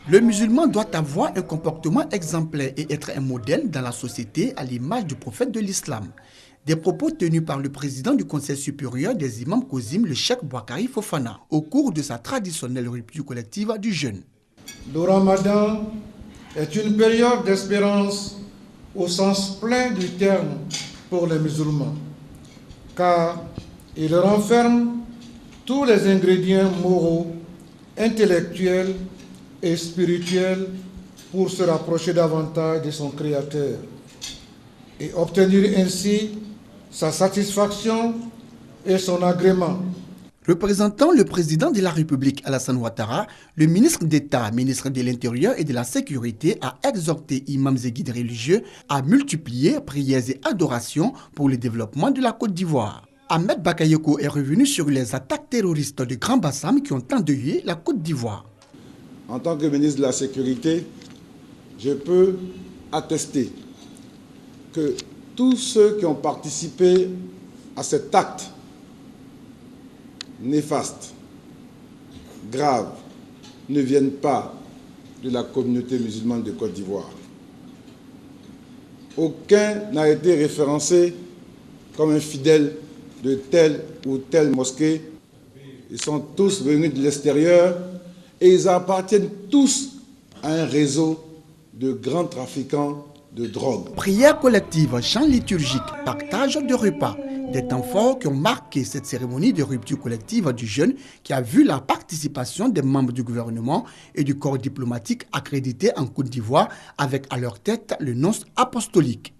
Le musulman doit avoir un comportement exemplaire et être un modèle dans la société à l'image du prophète de l'islam. Des propos tenus par le président du Conseil supérieur des imams Kozim, le Cheikh Boakari Fofana, au cours de sa traditionnelle rupture collective du jeûne. Le Ramadan est une période d'espérance au sens plein du terme pour les musulmans, car il renferme tous les ingrédients moraux, intellectuels et spirituel pour se rapprocher davantage de son Créateur et obtenir ainsi sa satisfaction et son agrément. Représentant le président de la République Alassane Ouattara, le ministre d'État, ministre de l'Intérieur et de la Sécurité a exhorté imams et guides religieux à multiplier prières et adorations pour le développement de la Côte d'Ivoire. Ahmed Bakayoko est revenu sur les attaques terroristes de Grand Bassam qui ont endeuillé la Côte d'Ivoire. En tant que ministre de la Sécurité, je peux attester que tous ceux qui ont participé à cet acte néfaste, grave, ne viennent pas de la communauté musulmane de Côte d'Ivoire. Aucun n'a été référencé comme un fidèle de telle ou telle mosquée. Ils sont tous venus de l'extérieur et ils appartiennent tous à un réseau de grands trafiquants de drogue. Prières collectives, chants liturgiques, partage de repas, des temps forts qui ont marqué cette cérémonie de rupture collective du jeûne qui a vu la participation des membres du gouvernement et du corps diplomatique accrédités en Côte d'Ivoire avec à leur tête le nonce apostolique.